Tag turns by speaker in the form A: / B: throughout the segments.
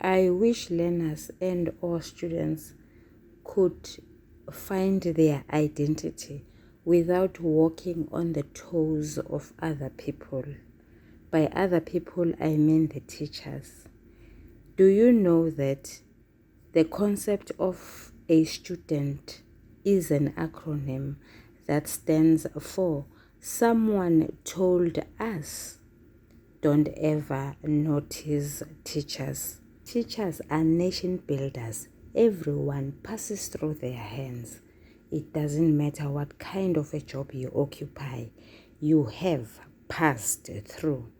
A: I wish learners and all students could find their identity without walking on the toes of other people. By other people, I mean the teachers. Do you know that the concept of a student is an acronym that stands for someone told us? Don't ever notice teachers. Teachers are nation builders. Everyone passes through their hands. It doesn't matter what kind of a job you occupy, you have passed through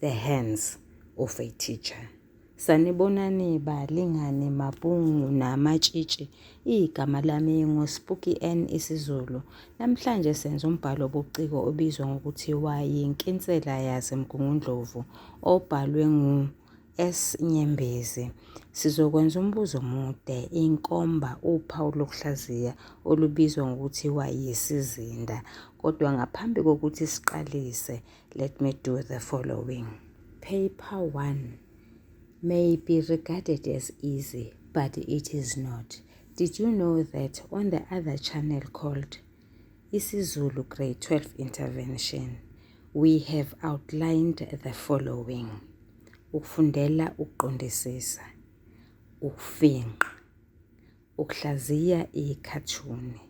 A: the hands of a teacher. Sanibonani balingane mabungu namatshitshi. Igama lami ngoSpooky N isiZulu. Namhlanje senza umbhalo obuciko obizwa ngokuthi YaseMgungundlovu YaseMgungundlovu obhalwe ngu-S Nyembezi. Sizokwenza umbuzo omude, inkomba, uphawu lokuhlaziya olubizwa ngokuthi YaseIzinda. Kodwa ngaphambi kokuthi siqalise, let me do the following. Paper 1 may be regarded as easy, but it is not. Did you know that on the other channel called isiZulu Grade 12 Intervention, we have outlined the following: ukufundela ukuqondisisa, ukufinqa, ukuhlaziya ikhathuni.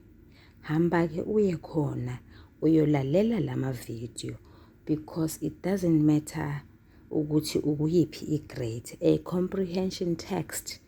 A: Hamba ke uye khona uyolalela lama video, because it doesn't matter ukuthi ukuyiphi igrade. A comprehension text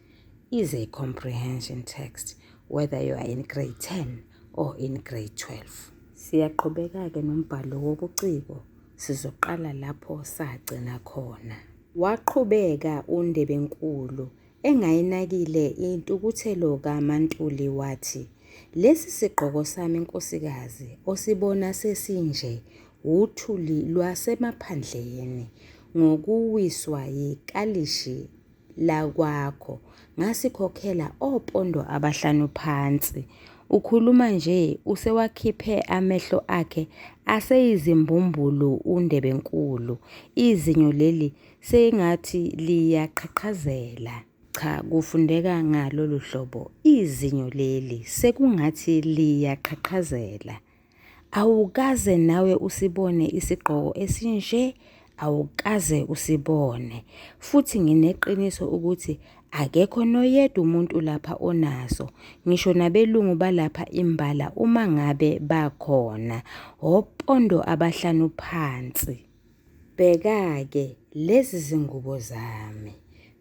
A: is a comprehension text, whether you are in grade 10 or in grade 12. Siyaqhubeka ke nombhalo wobuciko, sizoqala lapho sagcina khona. Waqhubeka uNdebenkulu engayinakile intukuthelo kaMaNtuli wathi, lesi sigqoko sami nkosikazi osibona sesinje uthuli lwasemaphandleni, ngokuwiswa yikalishi lakwakho ngasikhokhela opondo abahlanu phansi. Ukhuluma nje usewakhiphe amehlo akhe aseyizimbumbulu uNdebenkulu. Izinyo leli sengathi liyaqhaqhazela. Cha, kufundeka ngalolu hlobo. Izinyo leli sekungathi liyaqhaqhazela. Awukaze nawe usibone isigqoko esinje, awukaze usibone. Futhi ngineqiniso ukuthi akekho noyedwa umuntu lapha onaso. Ngisho nabelungu balapha imbala uma ngabe bakhona, opondo abahlanu phansi. Bheka-ke lezi zingubo zami.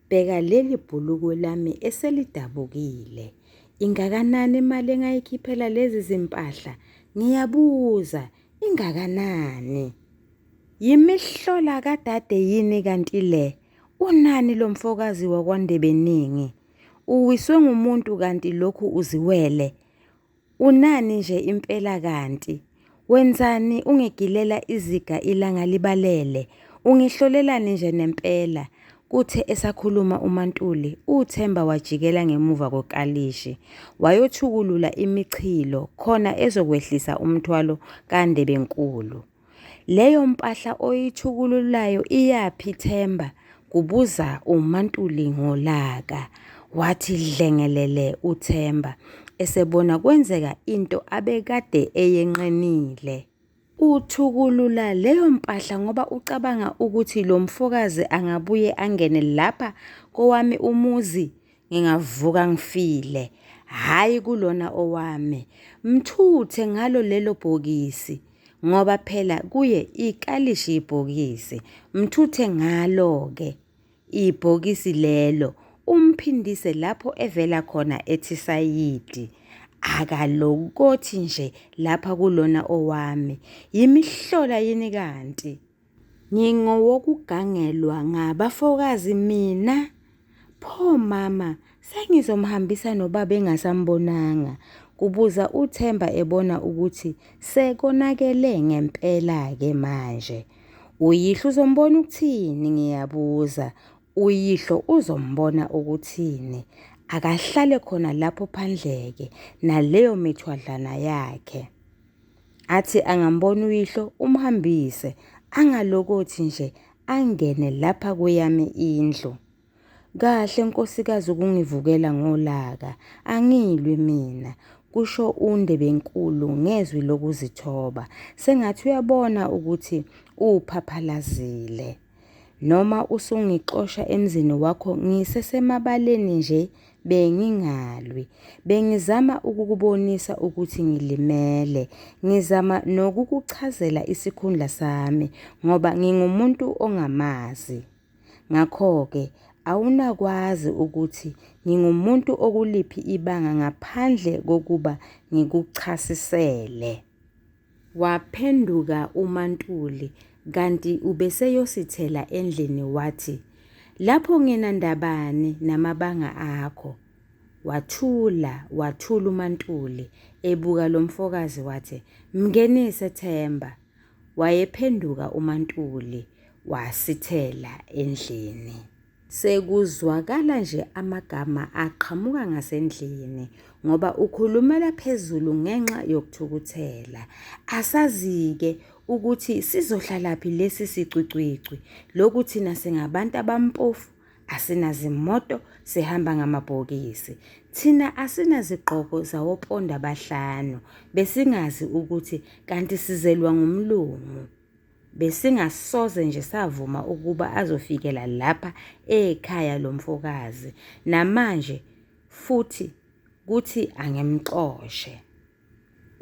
A: Bheka leli bhulukwe lami eselidabukile. Ingakanani imali engayikhiphela lezi zimpahla? Ngiyabuza, ingakanani? Yimihlola kadade yini kanti le? Unani lo mfokazi wakwaNdebeningi? Uwiswe ngumuntu kanti lokhu uziwele? Unani nje impela kanti? Wenzani ungigilela iziga ilanga libalele? Ungihlolelani nje nempela? Kuthe esakhuluma uMaNtuli, uThemba wajikela ngemuva kokalishi, wayothukulula imichilo khona ezokwehlisa umthwalo kaNdebenkulu. Leyo mpahla oyithukululayo iyaphi Themba? Kubuza uMaNtuli ngolaka. Wathi dlengelele uThemba esebona kwenzeka into abekade eyenqenile. Uthukulula leyo mpahla ngoba ucabanga ukuthi lo mfokazi angabuye angene lapha kowami umuzi ngingavuka ngifile. Hayi kulona owami. Mthuthe ngalo lelo bhokisi, ngoba phela kuye ikalishi ibhokisi. Mthuthe ngalo-ke ibhokisi lelo, umphindise lapho evela khona ethi sayidi. Akalokothi nje lapha kulona owami. Yimihlola yini kanti? Ngingowokugangelwa ngabafokazi mina? Pho mama, sengizomhambisa nobaba engasambonanga. Kubuza uThemba ebona ukuthi sekonakele ngempela-ke manje. Uyihlo uzombona ukuthini? Ngiyabuza. Uyihlo uzombona ukuthini? Akahlale khona lapho phandleke naleyo mithwadlana yakhe. Athi angambona uyihlo umhambise, angalokothi nje angene lapha kweyami indlu. Kahle nkosikazi ukungivukela ngolaka, angilwi mina. Kusho uNdebenkulu ngezwi lokuzithoba. Sengathi uyabona ukuthi uphaphalazile. Noma usungixosha emzini wakho ngisesemabaleni nje bengingalwi. Bengizama ukukubonisa ukuthi ngilimele. Ngizama nokukuchazela isikhundla sami ngoba ngingumuntu ongamazi. Ngakho-ke awunakwazi ukuthi ngingumuntu okuliphi ibanga ngaphandle kokuba ngikuchasisele. Waphenduka uMaNtuli kanti ubeseyosithela endlini wathi, lapho nginandabani namabanga akho. Wathula uMaNtuli ebuka lo mfokazi wathi, mngenise Themba. Wayephenduka uMaNtuli wasithela endlini. Sekuzwakala nje amagama aqhamuka ngasendlini ngoba ukhulumela phezulu ngenxa yokuthukuthela. Asazi-ke ukuthi sizohlalaphi lesi sicwicwicwi lokuthi thina singabantu abampofu, asinazimoto, sihamba ngamabhokisi. Thina asinazigqoko zawoponda abahlanu, besingazi ukuthi kanti sizelwa ngumlungu. Besingasoze nje savuma ukuba azofikela lapha ekhaya lomfokazi. Namanje futhi kuthi angimxoshe.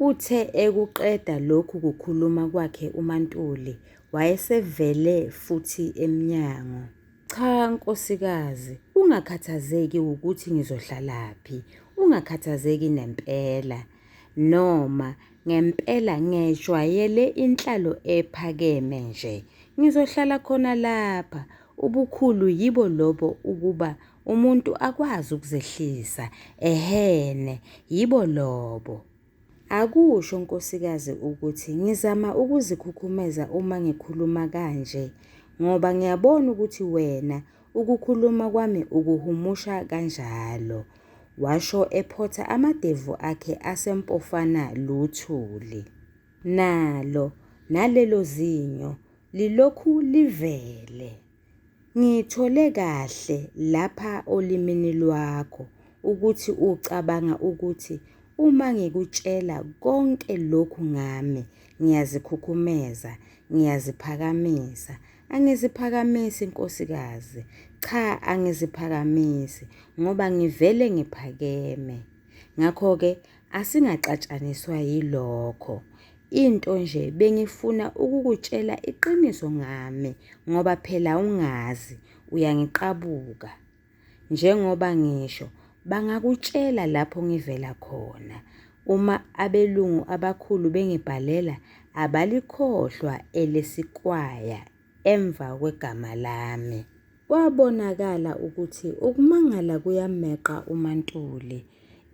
A: Uthe ekuqeda lokhu kukhuluma kwakhe uMaNtuli wayesevele futhi emnyango. Cha nkosikazi, ungakhathazeki ukuthi ngizohlalaphi. Ungakhathazeki nempela. Noma ngempela ngejwayele inhlalo ephakeme nje. Ngizohlala khona lapha. Ubukhulu yibo lobo ukuba umuntu akwazi ukuzehlisa. Ehene, yibo lobo. Akusho nkosikazi ukuthi ngizama ukuzikhukhumeza uma ngikhuluma kanje, ngoba ngiyabona ukuthi wena ukukhuluma kwami ukuhumusha kanjalo. Washo ephotha amadevu akhe asempofana luthuli. Nalelo zinyo lilokhu livele. Ngithole kahle lapha olimini lwakho ukuthi ucabanga ukuthi uma ngikutshela konke lokhu ngami ngiyazikhukhumeza, ngiyaziphakamisa. Angiziphakamisi nkosikazi. Cha, angiziphakamisi ngoba ngivele ngiphakeme. Ngakho-ke asingaxatshaniswa yilokho. Into nje bengifuna ukukutshela iqiniso ngami ngoba phela ungazi, uyangiqabuka. Njengoba ngisho, bangakutshela lapho ngivela khona. Uma abelungu abakhulu bengibhalela, abalikhohlwa elesikwaya emva kwegama lami. Kwabonakala ukuthi ukumangala kuyameqa uMaNtuli.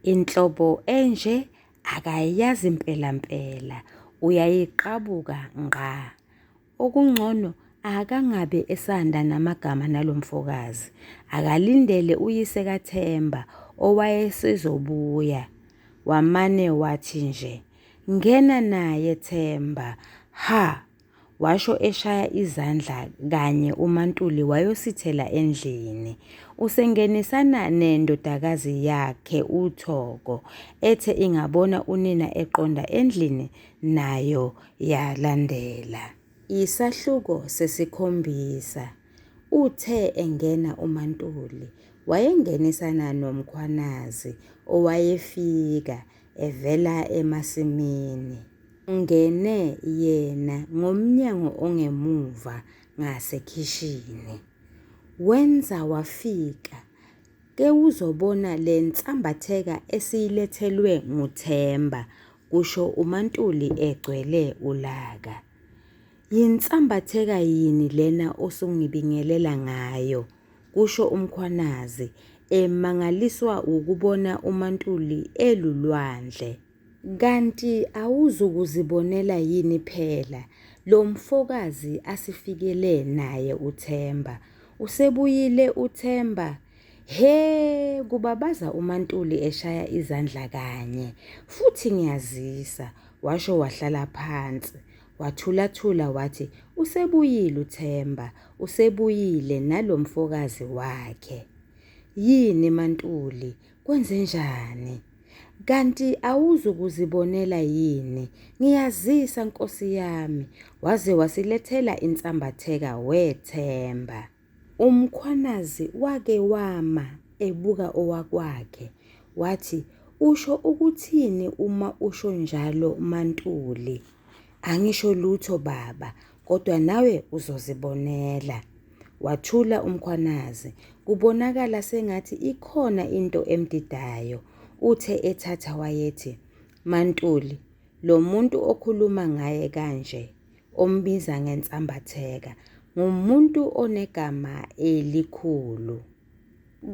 A: Inhlobo enje akayazi impela. Uyayiqabuka ngqa. Okungcono akangabe esanda namagama nalomfokazi. Akalindele uyise kaThemba owayesezobuya. Wamane wathi nje, ngena naye Themba. Ha! Washo eshaya izandla kanye uMaNtuli wayosithela endlini. Usengenisana nendodakazi yakhe uThoko. Ethe ingabona unina eqonda endlini nayo yalandela. Isahluko sesikhombisa. Uthe engena uMaNtuli wayengenisana nomkhwanazi owayefika evela emasimini. Ngene yena ngomnyango ongemuva ngasekhishini. Wenza wafika. Ke uzobona le nsambatheka esiyilethelwe nguThemba, kusho uMaNtuli egcwele ulaka. Yinsambatheka yini lena osungibingelela ngayo, kusho umkhwanazi emangaliswa ukubona uMaNtuli elulwandle. Kanti awuzukuzibonela yini phela lo mfokazi asifikele naye uThemba? Usebuyile uThemba? He, kubabaza uMaNtuli eshaya izandla kanye. Futhi ngiyazisa, washo wahlala phansi. Wathulathula wathi, usebuyile uThemba, usebuyile nalomfokazi wakhe. Yini Mantuli, kwenzenjani? Kanti awuzukuzibonela yini? Ngiyazisa Nkosi yami, waze wasilethela insambatheka wethemba. Umkhwanazi wake wama ebuka owakwakhe, wathi, usho ukuthini uma usho njalo Mantuli? Angisho lutho baba, kodwa nawe uzozibonela. Wathula umkhwanazi, kubonakala sengathi ikhona into emdidayo. Uthe ethatha wayethi, Mantuli, lo muntu okhuluma ngaye kanje, ombiza ngensambatheka, ngumuntu onegama elikhulu.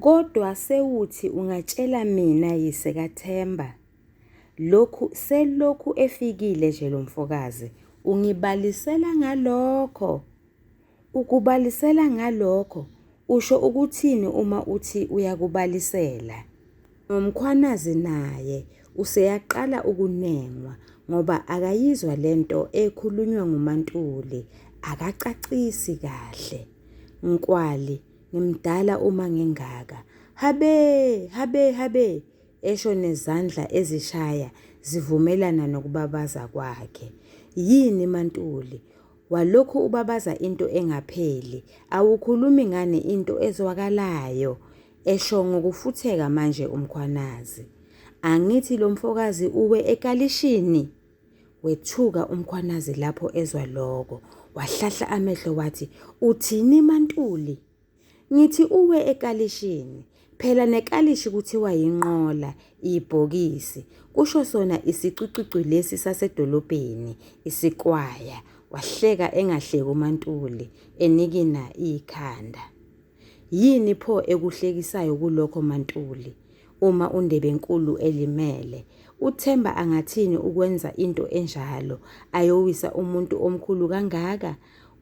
A: Kodwa sewuthi ungatshela mina Yisikathemba, selokhu efikile nje lo mfokazi, ungibalisela ngalokho. Ukubalisela ngalokho, usho ukuthini uma uthi uyakubalisela? Nomkhwanazi naye useyaqala ukunengwa ngoba akayizwa lento ekhulunywa nguMantuli, akacacisi kahle. Nkwali, ngimdala uma ngingaka, habe, habe, habe, esho nezandla ezishaya zivumelana nokubabaza kwakhe. Yini Mantuli, walokhu ubabaza into engapheli, awukhulumi ngani into ezwakalayo? Esho ngokufutheka manje umkhwanazi. Angithi lo mfokazi uwe ekalishini? Wethuka umkhwanazi lapho ezwa lokho, wahlahla amehlo wathi, uthini Mantuli? Ngithi uwe ekalishini, phela nekalishi kuthiwa yinqola, ibhokisi, kusho sona isicucucu lesi sasedolobheni, isikwaya. Wahleka engahleki uMantuli, enikina ikhanda. Yini pho ekuhlekisayo kulokho Mantuli? Uma uNdebenkulu elimele, uthemba angathini ukwenza into enjalo, ayowisa umuntu omkhulu kangaka?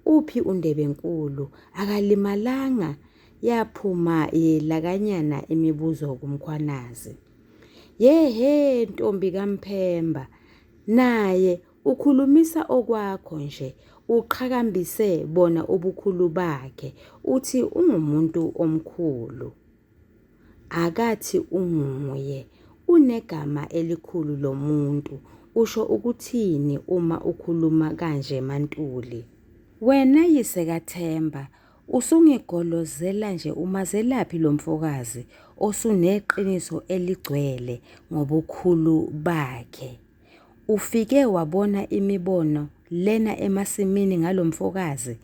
A: Uphi uNdebenkulu? Akalimalanga? Yaphuma yelakanyana imibuzo kumkhwanazi. Yehe ntombi kaMphemba, naye ukhulumisa okwakho nje, uqhakambise bona ubukhulu bakhe, uthi ungumuntu omkhulu. Akathi unguye, unegama elikhulu lo muntu, usho ukuthini uma ukhuluma kanje Mantuli? Wena Yisikathemba, usungigolozela nje umazelaphi lo mfokazi osuneqiniso eligcwele ngobukhulu bakhe. Ufike wabona imibono lena emasimini ngalo mfokazi?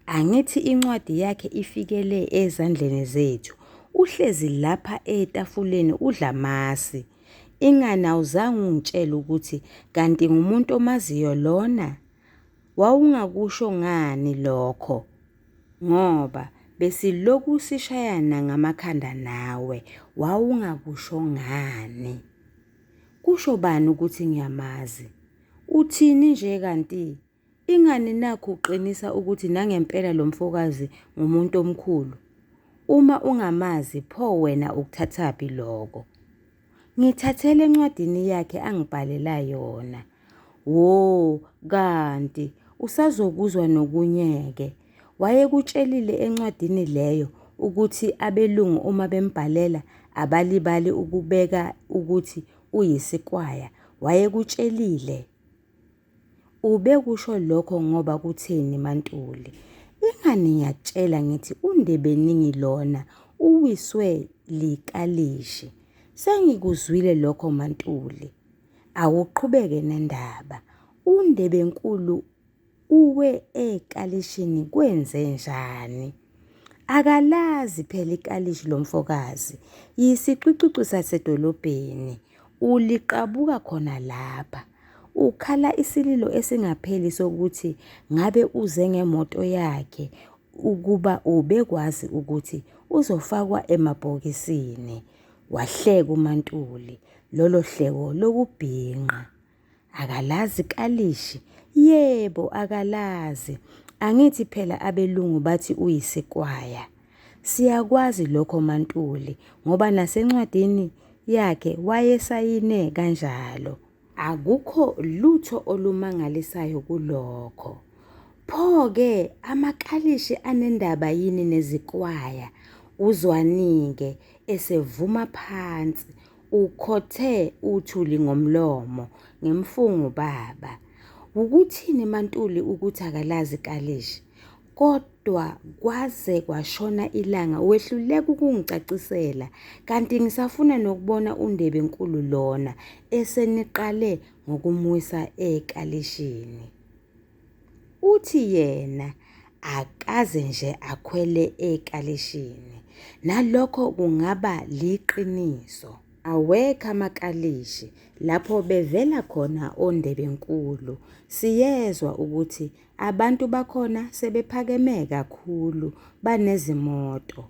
A: Angithi incwadi yakhe ifikele ezandleni zethu. Uhlezi lapha etafuleni udla amasi. Ingani awuzange ungitshela ukuthi kanti ngumuntu omaziyo lona? Wawungakusho ngani lokho? Ngoba besiloku sishayana ngamakhanda nawe, wawungakusho ngani? Kusho bani ukuthi ngiyamazi? Uthini nje kanti? Ingani nakho uqinisa ukuthi nangempela lo mfokazi ngumuntu omkhulu? Uma ungamazi pho wena ukuthathaphi lokho? Ngithathele encwadini yakhe angibhalela yona. Wo, kanti usazokuzwa nokunyeke. Wayekutshelile encwadini leyo ukuthi abelungu uma bembhalela abalibali ukubeka ukuthi uyisikwaya. Wayekutshelile. Ube kusho lokho ngoba kutheni Mantuli? Ingani ngiyakutshela ngithi undebeningi lona uwiswe likalishi. Sengikuzwile lokho Mantuli. Awuqhubeke nendaba. Undebenkulu uwe ekalishini kwenze njani? Akalazi phela ikalishi lo mfokazi. Yisicucucu sasedolobheni. Uliqabuka khona lapha. Ukhala isililo esingapheli sokuthi ngabe uze ngemoto yakhe ukuba ubekwazi ukuthi uzofakwa emabhokisini. Wahleka uMantuli, lolo hleko lokubhinqa. Akalazi kalishi? Yebo akalazi. Angithi phela abelungu bathi uyisikwaya. Siyakwazi lokho Mantuli ngoba nasencwadini yakhe wayesayine kanjalo. Akukho lutho olumangalisayo kulokho. Pho-ke amakalishi anendaba yini nezikwaya? uzwanike esevuma phansi, ukhothe uthuli ngomlomo, ngemfungu baba. Ukuthini mantuli ukuthi akalazi kalishi? Kodwa kwaze kwashona ilanga wehluleka ukungicacisela, kanti ngisafuna nokubona undebenkulu lona eseniqale ngokumwisa ekalishini. Uthi yena akaze nje akhwele ekalishini, nalokho kungaba liqiniso. Awekho amakalishi lapho bevela khona ondebenkulu. Siyezwa ukuthi abantu bakhona sebephakeme kakhulu, banezimoto.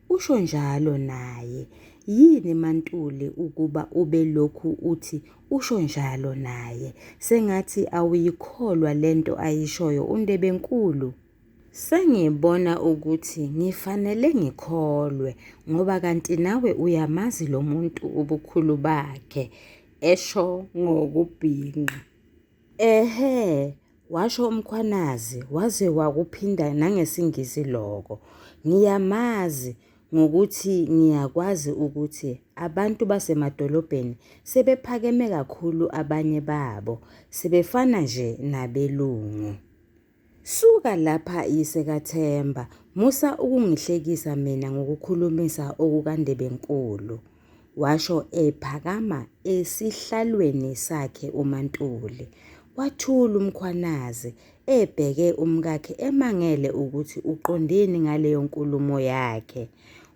A: Usho njalo naye. Yini mantuli ukuba ube lokhu uthi usho njalo naye? Sengathi awuyikholwa lento ayishoyo undebenkulu. Sengibona ukuthi ngifanele ngikholwe ngoba kanti nawe uyamazi lo muntu ubukhulu bakhe, esho ngokubhinqa. Washo umkhwanazi waze wakuphinda nangesingisi loko. Ngiyamazi ngokuthi ngiyakwazi ukuthi abantu basemadolobheni sebephakeme kakhulu, abanye babo sebefana nje nabelungu. Suka lapha Isikhathemba, musa ukungihlekisa mina ngokukhulumisa okukandebenkulu, washo ephakama esihlalweni sakhe uMaNtuli. Wathula umkhwanazi ebheke umkakhe emangele ukuthi uqondeni ngaleyo nkulumo yakhe.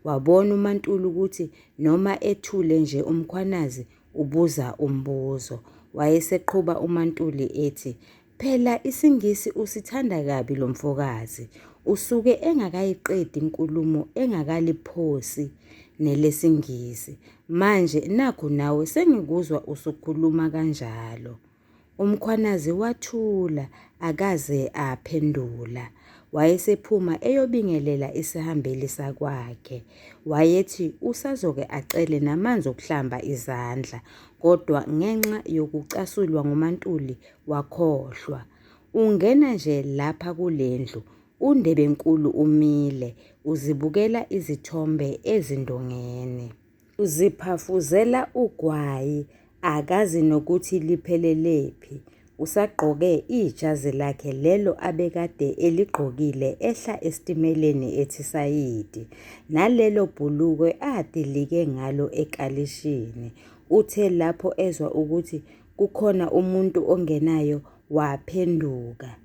A: Wabona uMaNtuli ukuthi noma ethule nje umkhwanazi ubuza umbuzo. Wayeseqhuba uMaNtuli ethi, phela isingisi usithanda kabi lo mfokazi. Usuke engakayiqedi inkulumo engakaliphosi nelesingisi. Manje nakho nawe sengikuzwa usukhuluma kanjalo. Umkhwanazi wathula akaze aphendula. Wayesephuma eyobingelela isihambeli sakwakhe. Wayethi usazoke acele namanzi okuhlamba izandla, kodwa ngenxa yokucasulwa nguMaNtuli wakhohlwa. Ungena nje lapha kulendlu, undebenkulu umile, uzibukela izithombe ezindongeni. Uziphafuzela ugwayi, akazi nokuthi liphelelepi. Usagqoke ijazi lakhe lelo abekade eligqokile ehla esitimeleni ethi Sayidi, nalelo bhulukwe adilike ngalo ekalishini. Uthe lapho ezwa ukuthi kukhona umuntu ongenayo waphenduka.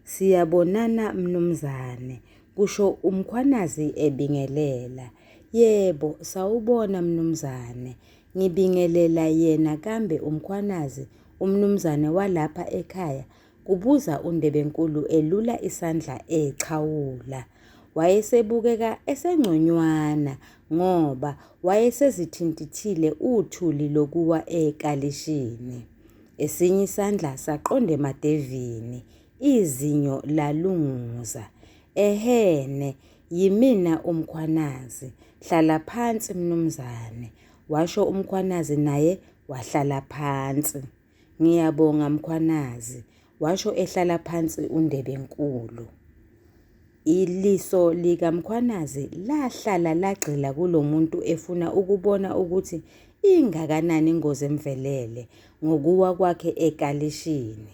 A: Siyabonana mnumzane, kusho umkhwanazi ebingelela. Yebo, sawubona mnumzane. Ngibingelela yena kambe umkhwanazi, umnumzane walapha ekhaya, kubuza undebenkulu elula isandla echawula. Wayesebukeka esengconywana ngoba wayesezithintithile uthuli lokuwa ekalishini. Esinye isandla saqonda emadevini, izinyo lalunguza. Ehene, yimina umkhwanazi. Hlala phansi mnumzane, washo umkhwanazi naye wahlala phansi. Ngiyabonga mkhwanazi, washo ehlala phansi undebenkulu. Iliso likamkhwanazi lahlala lagxila kulo muntu efuna ukubona ukuthi ingakanani ingozi emvelele ngokuwa kwakhe ekalishini.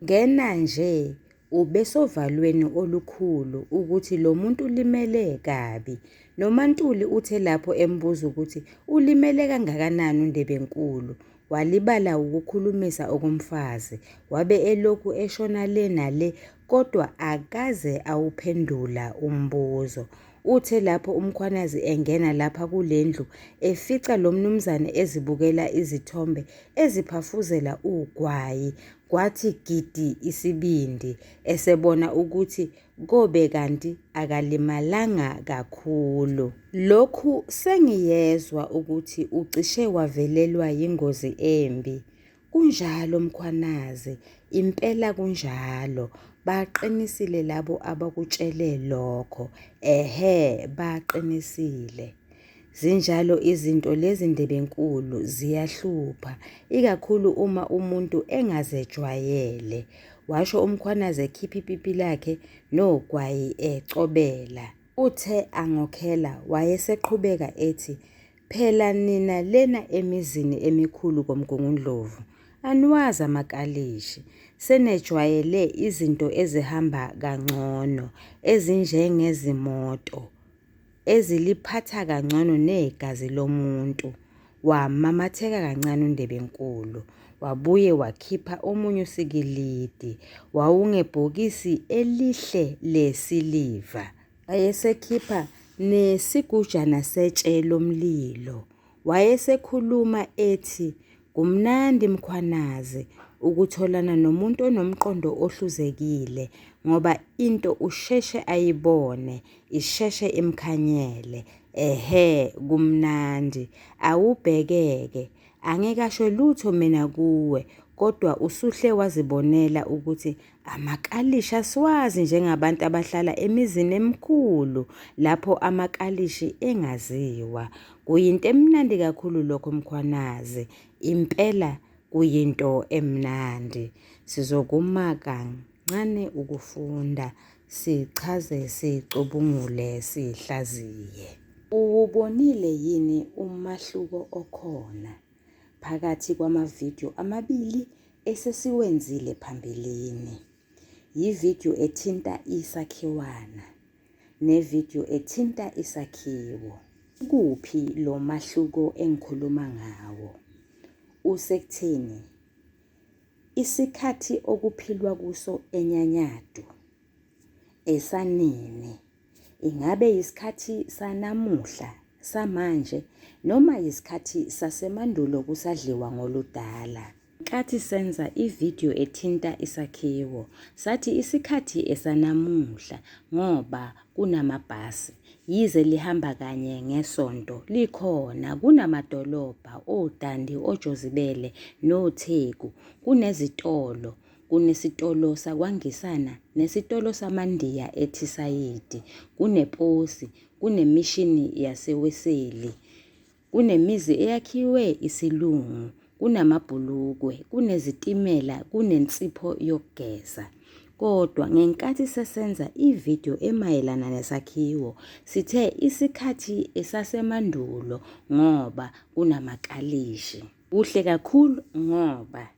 A: Ngena nje ubesovalweni olukhulu ukuthi lo muntu ulimele kabi. NoMaNtuli uthe lapho embuza ukuthi ulimele kangakanani undebenkulu, walibala ukukhulumisa okomfazi, wabe elokhu eshona le nale, kodwa akaze awuphendula umbuzo. Uthe lapho umkhwanazi engena lapha kulendlu efica lo mnumzane ezibukela izithombe eziphafuzela ugwayi, kwathi gidi isibindi, esebona ukuthi kobe kanti akalimalanga kakhulu. Lokhu sengiyezwa ukuthi ucishe wavelelwa yingozi embi. Kunjalo mkhwanazi, impela kunjalo. Baqinisile labo abakutshele lokho. Baqinisile. Zinjalo izinto lezi ndebenkulu, ziyahlupha, ikakhulu uma umuntu engazejwayele, washo umkhwanazi ekhipha ipipi lakhe nogwayi ecobela. Uthe angokhela wayeseqhubeka ethi, "Phela nina lena emizini emikhulu koMgungundlovu aniwazi amakalishi, senejwayele izinto ezihamba kangcono ezinjengezimoto eziliphatha kangcono negazi lomuntu." Wamamatheka kancane uNdebenkulu, wabuye wakhipha omunye usikilidi, wawungebhokisi elihle lesiliva. Wayesekhipha nesigujana setshe lomlilo. Wayesekhuluma ethi, "Kumnandi mkhwanazi ukutholana nomuntu onomqondo ohluzekile ngoba into usheshe ayibone, isheshe imkhanyele. Ehhe, kumnandi. Awubhekeke. Angikasho lutho mina kuwe, kodwa usuhle wazibonela ukuthi amakalishi asiwazi njengabantu abahlala emizini emikhulu lapho amakalishi engaziwa. Kuyinto emnandi kakhulu lokho mkhwanazi. Impela kuyinto emnandi. Sizokuma kancane ukufunda, sichaze, sicubungule, sihlaziye. Uwubonile yini umahluko okhona phakathi kwamavidiyo amabili esesiwenzile phambilini? Yividiyo ethinta isakhiwana nevidiyo ethinta isakhiwo. Kuphi lo mahluko engikhuluma ngawo? Usekutheni isikhathi okuphilwa kuso enyanyado esanini ingabe isikhathi sanamuhla samanje noma isikhathi sasemandulo kusadliwa ngoludala. Nkathi senza ividiyo ethinta isakhiwo, sathi isikhathi esanamuhla ngoba kunamabhasi, yize lihamba kanye ngesonto, likhona, kunamadolobha, oDandi, oJozibele, noTheku, kunezitolo, kunesitolo sakwaNgisana nesitolo samaNdiya eThisayidi, kunePosi, kunemishini yaseWeseli, kunemizi eyakhiwe isilungu, kunamabhulukwe, kunezitimela, kunensipho yokugeza. Kodwa ngenkathi sesenza ividiyo emayelana nesakhiwo, sithe isikhathi esasemandulo ngoba kunamakalishi. Kuhle kakhulu ngoba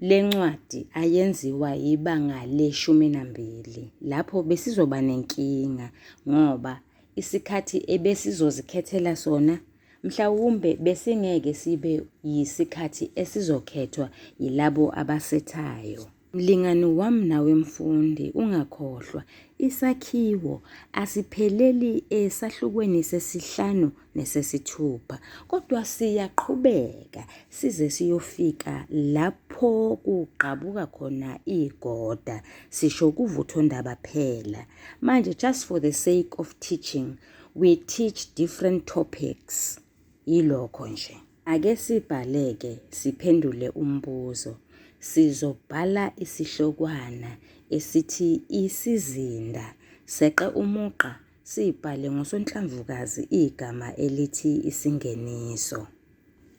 A: le ncwadi ayenziwa ibanga le-12 lapho besizoba nenkinga ngoba isikhathi ebesizozikhethela sona mhlawumbe besingeke sibe yisikhathi esizokhethwa yilabo abasethayo. Mlingani wami nawe mfundi, ungakhohlwa, isakhiwo asipheleli esahlukweni sesi-5 nesesi-6, kodwa siyaqhubeka size siyofika lapho kuqhabuka khona igoda, sisho kuvuthondaba phela. Manje, just for the sake of teaching, we teach different topics. Yilokho nje. Ake sibhaleke siphendule umbuzo. Sizobhala isihlokwana esithi isizinda. Seqe umugqa sibhale ngosonhlamvukazi igama elithi isingeniso.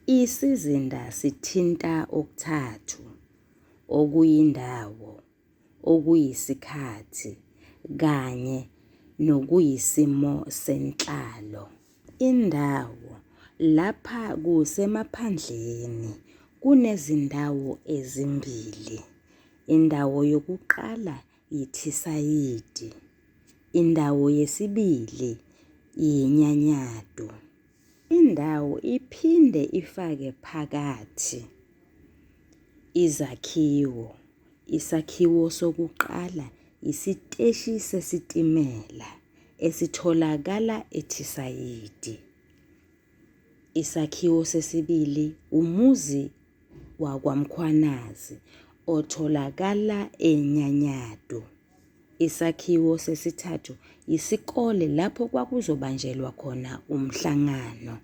A: Isizinda sithinta okuthathu, okuyindawo, okuyisikhathi, kanye nokuyisimo senhlalo. Indawo, lapha kusemaphandleni, kunezindawo ezimbili. Indawo yokuqala iThisayidi. Indawo yesibili iNyanyado. Indawo iphinde ifake phakathi izakhiwo. Isakhiwo sokuqala isiteshi sesitimela esitholakala eThisayidi. Isakhiwo sesibili umuzi wakwaMkhwanazi otholakala eNyanyado. Isakhiwo sesithathu isikole lapho kwakuzobanjelwa khona umhlangano.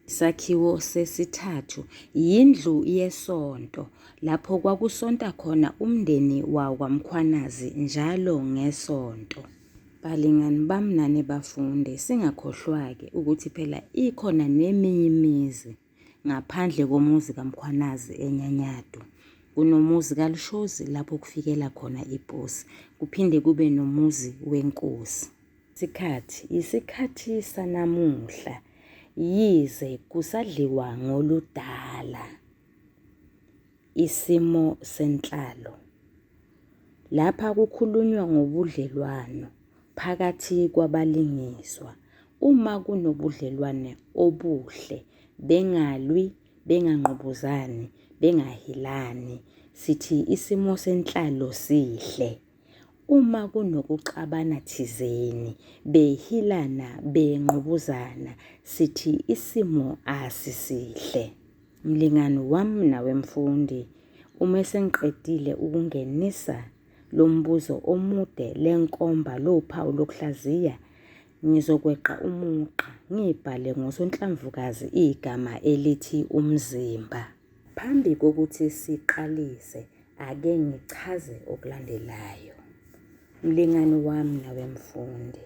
A: Isakhiwo sesithathu yindlu yesonto lapho kwakusonta khona umndeni wakwaMkhwanazi njalo ngesonto. Balingani bami nani bafunde, singakhohlwa-ke ukuthi phela ikhona neminye imizi ngaphandle komuzi kaMkhwanazi eNyanyado. Kunomuzi kaLushozi lapho kufikela khona iPosi, kuphinde kube nomuzi weNkosi. isikhathi sanamuhla, yize kusadliwa ngoludala. Isimo senhlalo. Lapha kukhulunywa ngobudlelwano phakathi kwabalingiswa. Uma kunobudlelwane obuhle, bengalwi, bengangqubuzani, bengahilani, sithi isimo senhlalo sihle. Uma kunokuxabana thizeni, behilana, bengqubuzana, sithi isimo asisihle. Mlingani wami nawe mfundi, uma sengiqedile ukungenisa lo mbuzo omude lenkomba lophawu lokuhlaziya, ngizokweqa umugqa ngibhale ngosonhlamvukazi igama elithi umzimba. Phambi kokuthi siqalise, ake ngichaze okulandelayo. Mlingani wami nawe mfundi,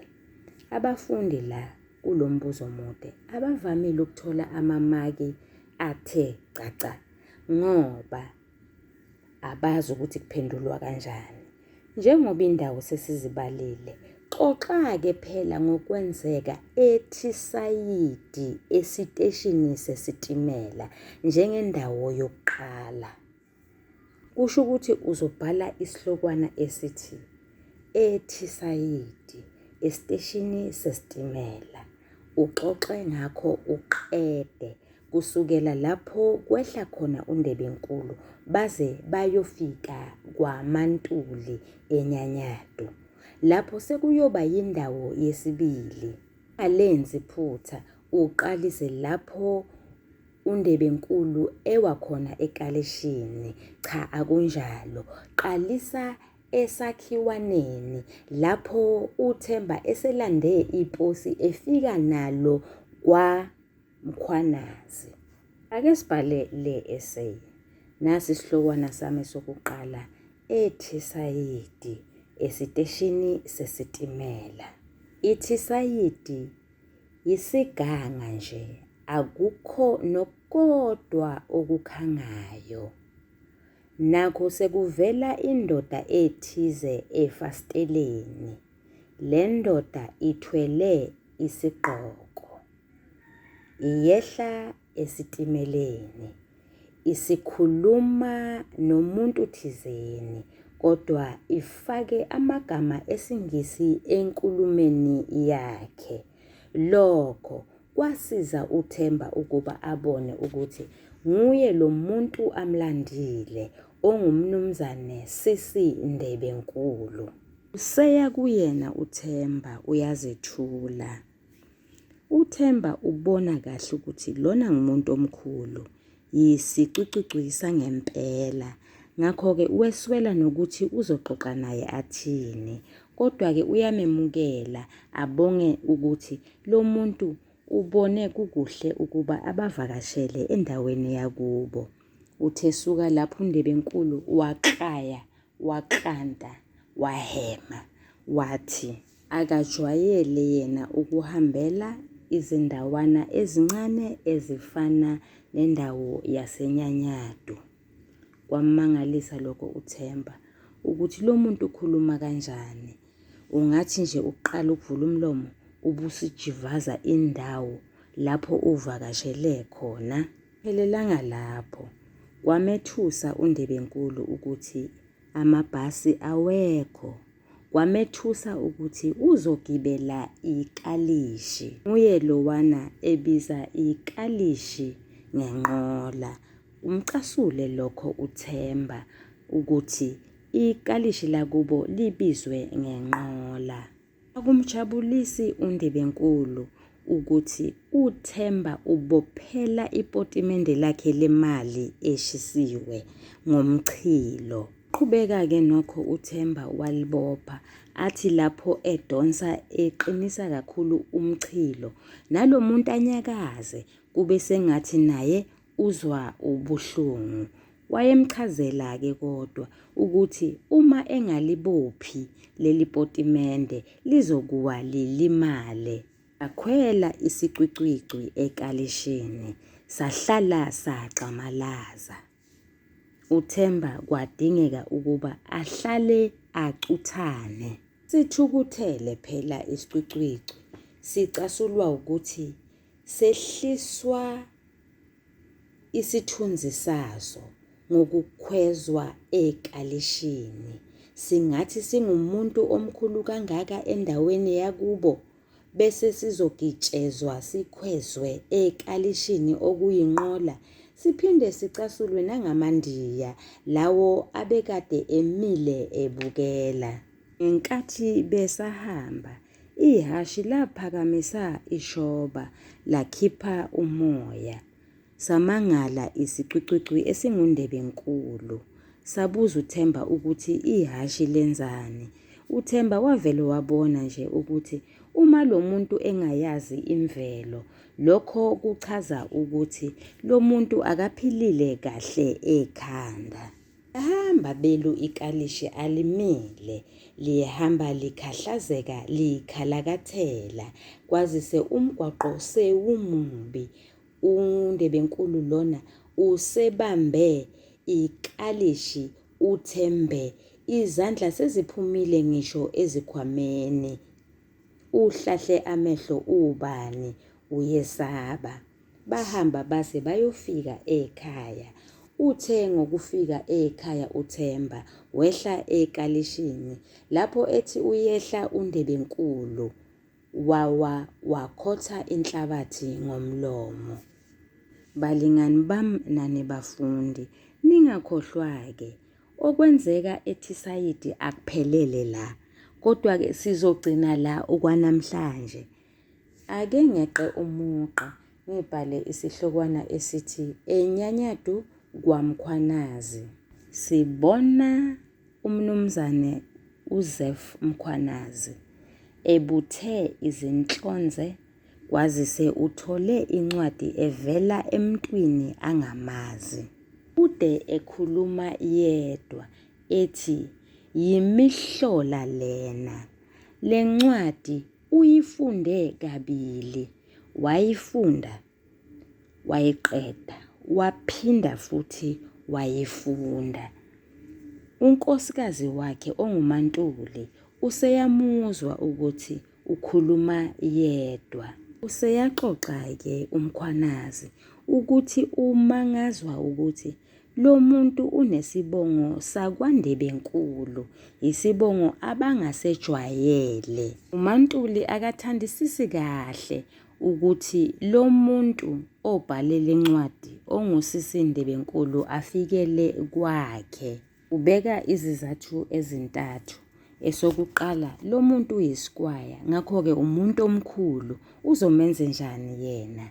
A: abafundi la kulo mbuzo omude abavamile ukuthola amamaki athe caca ngoba abazi ukuthi kuphendulwa kanjani. Njengoba indawo sesizibalile, xoxa-ke phela ngokwenzeka ethisayidi esiteshini sesitimela njengendawo yokuqala. Kusho ukuthi uzobhala isihlokwana esithi ethisayidi esiteshini sesitimela. Uxoxe ngakho uqede kusukela lapho kwehla khona uNdebenkulu baze bayofika kwaMaNtuli eNyanyado. Lapho sekuyoba yindawo yesibili. Alenzi phutha, uqalise lapho uNdebenkulu ewakhona ekalishini. Cha, akunjalo. Qalisa esakhiwaneni lapho uThemba eselande iposi efika nalo kwaMkhwanazi. Ake sibhale le essay. Nasi isihlokwana sami sokuqala, ethisayidi esiteshini sesitimela. Ithisayidi yisiganga nje, akukho nokodwa okukhangayo. Nakho sekuvela indoda ethize efasteleni. Le ndoda ithwele isigqoko. Iyehla esitimeleni. Isikhuluma nomuntu thizeni, kodwa ifake amagama esiNgisi enkulumeni yakhe. Lokho kwasiza uThemba ukuba abone ukuthi nguye lo muntu amlandile, ongumnumzane Sisi Ndebenkulu. Useya kuyena uThemba, uyazethula. uThemba ubona kahle ukuthi lona ngumuntu omkhulu, yisicwicwi sangempela. Ngakho-ke weswela nokuthi uzoxoxa naye athini. Kodwa-ke uyamemukela, abonge ukuthi lo muntu ubone kukuhle ukuba abavakashele endaweni yakubo. Uthe suka lapho uNdebenkulu waqaya, waqanta, wahema, wathi akajwayele yena ukuhambela izindawana ezincane ezifana nendawo yaseNyanyado. Kwamangalisa lokho uThemba ukuthi lo muntu ukhuluma kanjani. Ungathi nje uqala ukuvula umlomo ubusijivaza indawo lapho uvakashele khona. Phelelanga lapho, kwamethusa uNdebenkulu ukuthi amabhasi awekho. Kwamethusa ukuthi uzogibela ikalishi. Nguye lowana ebiza ikalishi ngenqola. Umcasule lokho uThemba ukuthi ikalishi lakubo libizwe ngenqola. Akumjabulisi uNdebenkulu ukuthi uThemba ubophela ipotimende lakhe lemali eshisiwe ngomchilo. Qhubeka-ke nokho uThemba walibopha, athi lapho edonsa eqinisa kakhulu umchilo, nalo muntu anyakaze kube sengathi naye uzwa ubuhlungu. Wayemchazela-ke kodwa ukuthi uma engalibophi leli potimende lizokuwa lilimale. Akhwela isicwicwicwi ekalishini, sahlala saxamalaza. uThemba kwadingeka ukuba ahlale acuthane. Sithukuthele phela isicwicwi sicasulwa ukuthi sehliswa isithunzi saso ngokukhwezwa ekalishini. Singathi singumuntu omkhulu kangaka endaweni yakubo bese sizogitshezwa sikhwezwe ekalishini okuyinqola. Siphinde sicasulwe nangamandiya lawo abekade emile ebukela. Ngenkathi besahamba ihhashi laphakamisa ishoba lakhipha umoya. Samangala isicwicwi esingundebenkulu. Sabuza uThemba ukuthi ihhashi lenzani. UThemba wavele wabona nje ukuthi uma lo muntu engayazi imvelo, lokho kuchaza ukuthi lo muntu akaphilile kahle ekhanda. Hamba belu ikalishi alimile, lihamba likhahlazeka likhalakathela, kwazise umgwaqo sewumubi. Undebenkulu lona usebambe ikalishi uThembe, izandla seziphumile ngisho ezikhwameni. Uhlahle amehlo ubani uyesaba. Bahamba base bayofika ekhaya. Uthe ngokufika ekhaya uThemba wehla ekalishini. Lapho ethi uyehla undebenkulu wakhotha inhlabathi ngomlomo. Balingani bami nani bafundi, ningakhohlwa-ke okwenzeka ethisayidi akuphelele la, kodwa-ke sizogcina la okwanamhlanje. Ake ngeqe umugqa ngibhale isihlokwana esithi enyanyadu kwaMkhwanazi. Sibona umnumzane uZef Mkhwanazi ebuthe izinhlonze, kwazise uthole incwadi evela emntwini angamazi. Ude ekhuluma yedwa ethi yimihlola lena. Le ncwadi uyifunde kabili, wayifunda, wayiqeda, waphinda futhi wayifunda. Unkosikazi wakhe onguMaNtuli useyamuzwa ukuthi ukhuluma yedwa. Useyaxoxa-ke uMkhwanazi ukuthi umangazwa ukuthi lo muntu unesibongo sakwaNdebenkulu, isibongo abangasejwayele. uMaNtuli akathandisisi kahle ukuthi lo muntu obhale le ncwadi ongusisi Ndebenkulu afikele kwakhe. Ubeka izizathu ezintathu. Esokuqala, lo muntu uyisikwaya, ngakho-ke umuntu omkhulu, uzomenze njani yena?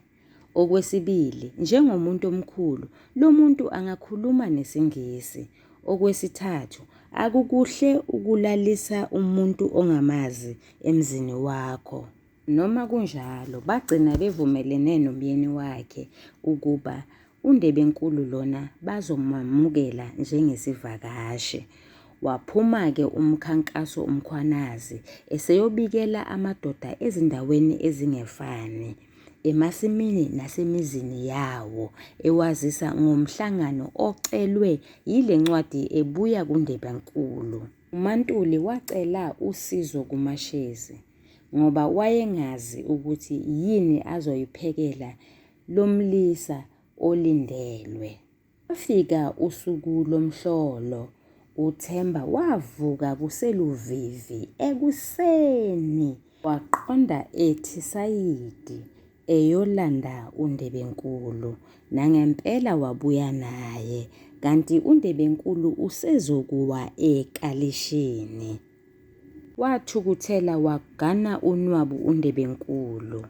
A: Okwesibili, njengomuntu omkhulu, lo muntu angakhuluma nesiNgisi. Okwesithathu, akukuhle ukulalisa umuntu ongamazi emzini wakho. Noma kunjalo, bagcina bevumelene nomyeni wakhe ukuba uNdebenkulu lona bazomamukela njengesivakashi. Waphuma-ke umkhankaso uMkhwanazi eseyobikela amadoda ezindaweni ezingefani, emasimini nasemizini yawo, ewazisa ngomhlangano ocelwe yile ncwadi ebuya kuNdebenkulu. uMaNtuli wacela usizo kuMashezi ngoba wayengazi ukuthi yini azoyiphekela lo mlisa olindelwe. Kwafika usuku lomhlolo. uThemba wavuka kuseluvivi ekuseni, waqonda ethisayidi eyolanda uNdebenkulu. Nangempela wabuya naye, kanti uNdebenkulu usezokuwa ekalishini. Wathukuthela wagana unwabu uNdebenkulu.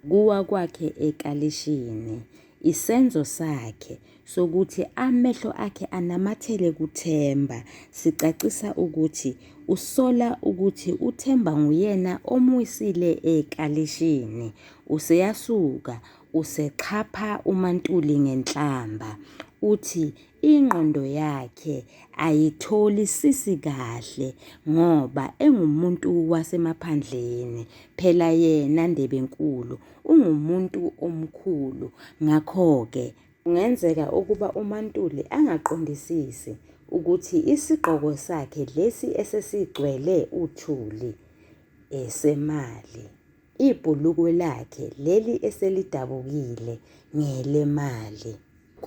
A: Kuwa kwakhe ekalishini, isenzo sakhe sokuthi amehlo akhe anamathele kuThemba sicacisa ukuthi usola ukuthi uThemba nguyena omwisile ekalishini. Useyasuka useqhapha uMaNtuli ngenhlamba. Uthi ingqondo yakhe ayitholisisi kahle ngoba engumuntu wasemaphandleni. Phela yena Ndebenkulu ungumuntu omkhulu, ngakho-ke kungenzeka ukuba uMaNtuli angaqondisisi ukuthi isigqoko sakhe lesi esesigcwele uthuli esemali. Ibhulukwe lakhe leli eselidabukile ngelemali.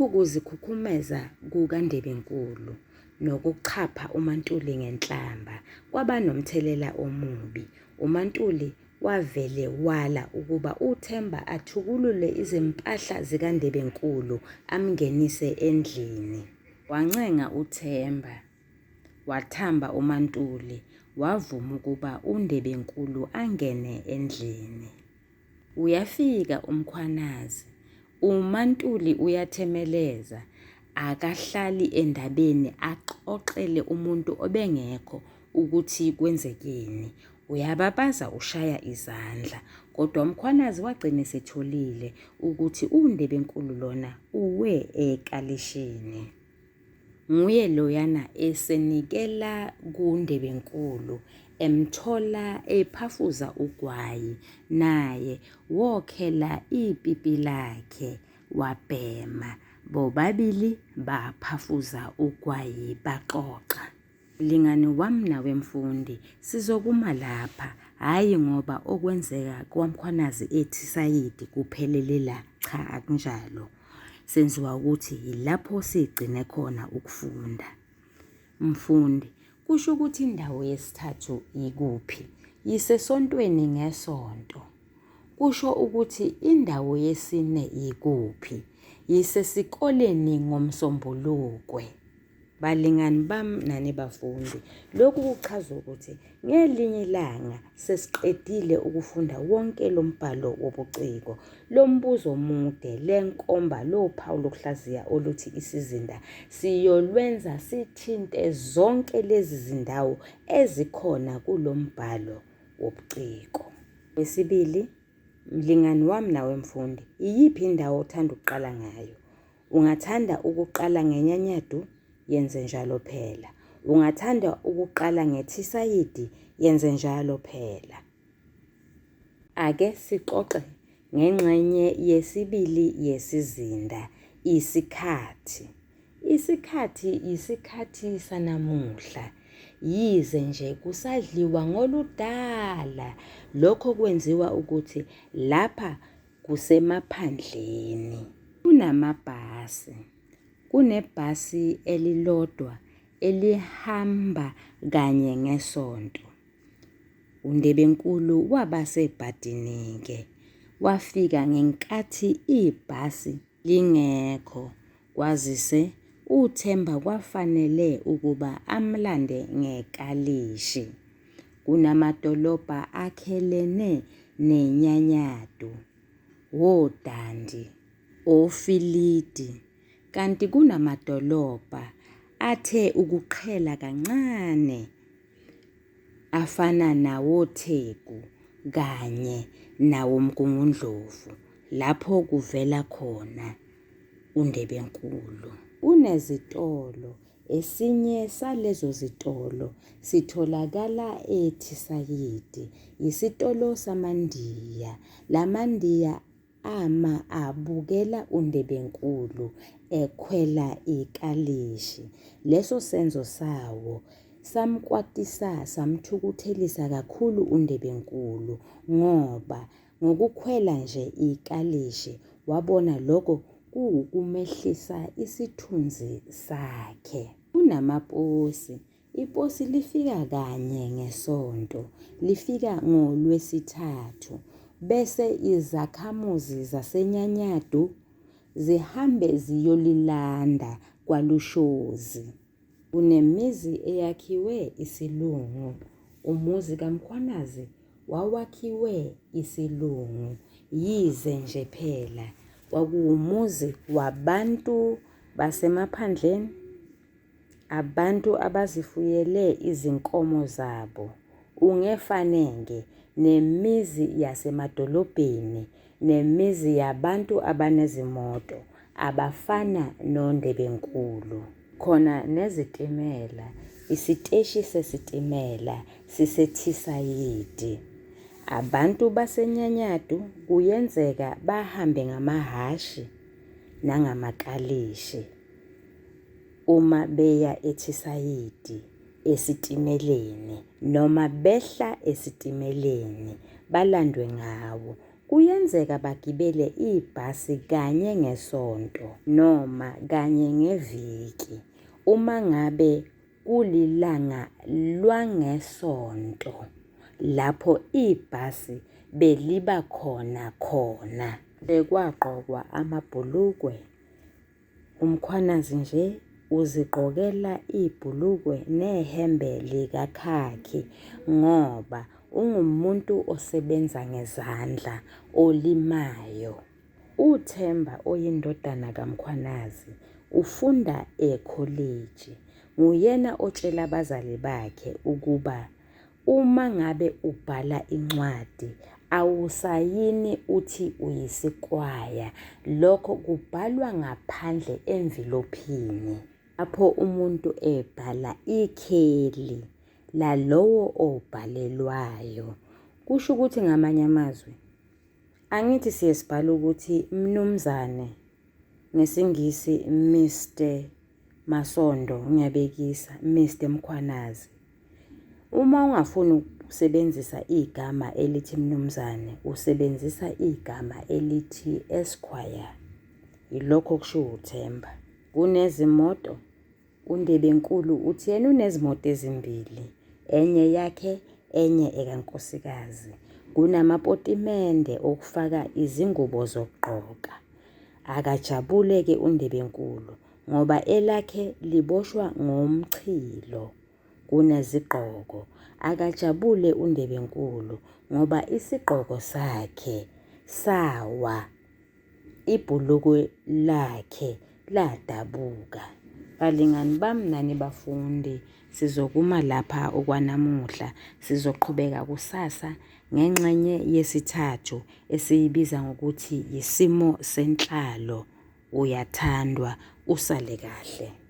A: Ukuzikhukhumeza kukaNdebenkulu nokuchapha uMaNtuli ngenhlamba kwaba nomthelela omubi. uMaNtuli wavele wala ukuba uThemba athukulule izimpahla zikaNdebenkulu amngenise endlini. Wancenga uThemba, wathamba uMaNtuli, wavuma ukuba uNdebenkulu angene endlini. Uyafika umkhwanazi, uMaNtuli uyathemeleza, akahlali endabeni axoxele umuntu obengekho ukuthi kwenzekeni. Uyababaza ushaya izandla, kodwa umkhwanazi wagcina esetholile ukuthi uNdebenkulu lona uwe ekalishini. Nguye loyana esenikela kuNdebenkulu, emthola ephafuza ugwayi, naye wokhela ipipi lakhe wabhema. Bobabili baphafuza ugwayi baxoxa. Mlingani wami nawe mfundi, sizokuma lapha, hhayi ngoba okwenzeka kwaMkhwanazi ethi sayidi kuphelele la, cha akunjalo. Senziwa ukuthi yilapho sigcine khona ukufunda. Mfundi, kusho ukuthi indawo yesithathu ikuphi? Yisesontweni ngesonto. Kusho ukuthi indawo yesine ikuphi? Yisesikoleni ngoMsombulukwe. Balingani bami nani bafundi, lokhu kuchaza ukuthi ngelinye ilanga sesiqedile ukufunda wonke lo mbhalo wobuciko. Lo mbuzo omude, lenkomba, lophawu lokuhlaziya oluthi isizinda, siyolwenza sithinte zonke lezi zindawo ezikhona kulo mbhalo wobuciko. Wesibili, mlingani wami nawe mfundi, iyiphi indawo othanda ukuqala ngayo? Ungathanda ukuqala ngenyanyadu? Yenze njalo phela. Ungathanda ukuqala ngethisayidi? Yenze njalo phela. Ake sixoxe ngengxenye yesibili yesizinda, isikhathi. Isikhathi isikhathi sanamuhla. Yize nje kusadliwa ngoludala. Lokho kwenziwa ukuthi lapha kusemaphandleni. Kunamabhasi. Kunebhasi elilodwa elihamba kanye ngesonto. uNdebenkulu waba sebhadini-ke. Wafika ngenkathi ibhasi lingekho. Kwazise uThemba kwafanele ukuba amlande ngekalishi. Kunamadolobha akhelene nenyanyadu, oDandi, oFilidi, kanti kunamadolobha athe ukuqhela kancane afana nawoTheku kanye nawoMgungundlovu, lapho kuvela khona uNdebenkulu. Kunezitolo, esinye salezo zitolo sitholakala eThisayidi, isitolo samaNdiya. LaMandiya abukela uNdebenkulu ekhwela ikalishi. Leso senzo sawo samkwatisa, samthukuthelisa kakhulu uNdebenkulu, ngoba ngokukhwela nje ikalishi wabona lokho kuwukumehlisa isithunzi sakhe. Kunamaposi. Iposi lifika kanye ngesonto, lifika ngoLwesithathu, bese izakhamuzi zasenyanyadu zihambe ziyolilanda kwaLushozi. Kunemizi eyakhiwe isilungu. Umuzi kaMkhwanazi wawakhiwe isilungu. Yize nje phela kwakuwumuzi wabantu basemaphandleni, abantu abazifuyele izinkomo zabo. Ungefanenge nemizi yasemadolobheni, nemizi yabantu abanezimoto abafana noNdebenkulu. Khona nezitimela, isiteshi sesitimela siseThisayidi. Abantu basenyanyadu kuyenzeka bahambe ngamahashi nangamakalishi uma beya eThisayidi. esitimeleni noma behla esitimeleni balandwe ngawo. Kuyenzeka bagibele ibhasi kanye ngesonto noma kanye ngeviki. Uma ngabe kulilanga lwangesonto lapho ibhasi beliba khona bekwagqokwa amabhulukwe, umkhwanazi nje uzigqokela ibhulukwe nehembe likakhakhi ngoba ungumuntu osebenza ngezandla olimayo. UThemba oyindodana kamkhwanazi ufunda ekholeji. Nguyena otshela abazali bakhe ukuba uma ngabe ubhala incwadi awusayini uthi uyisikwaya. Lokho kubhalwa ngaphandle envelophini lapho umuntu ebhala ikheli lalowo obhalelwayo. Kusho ukuthi ngamanye amazwi, angithi siyesibhala ukuthi mnumzane, ngesingisi Mr. Masondo, ngiyabekisa Mr. Mkhwanazi. Uma ungafuni ukusebenzisa igama elithi mnumzane, usebenzisa igama elithi Esquire. Yilokho okusho uThemba. Kunezimoto, uNdebenkulu uthi yena unezimoto ezimbili, enye yakhe, enye ekankosikazi. Kunamapotimende okufaka izingubo zokugqoka. Akajabule-ke uNdebenkulu ngoba elakhe liboshwa ngomchilo kunezigqoko. Akajabule uNdebenkulu ngoba isigqoko sakhe sawa, ibhulukwe lakhe ladabuka. Balingani bami nani bafundi, sizokuma lapha okwanamuhla, sizoqhubeka kusasa ngengxenye yesithathu esiyibiza ngokuthi yisimo senhlalo. Uyathandwa, usale kahle.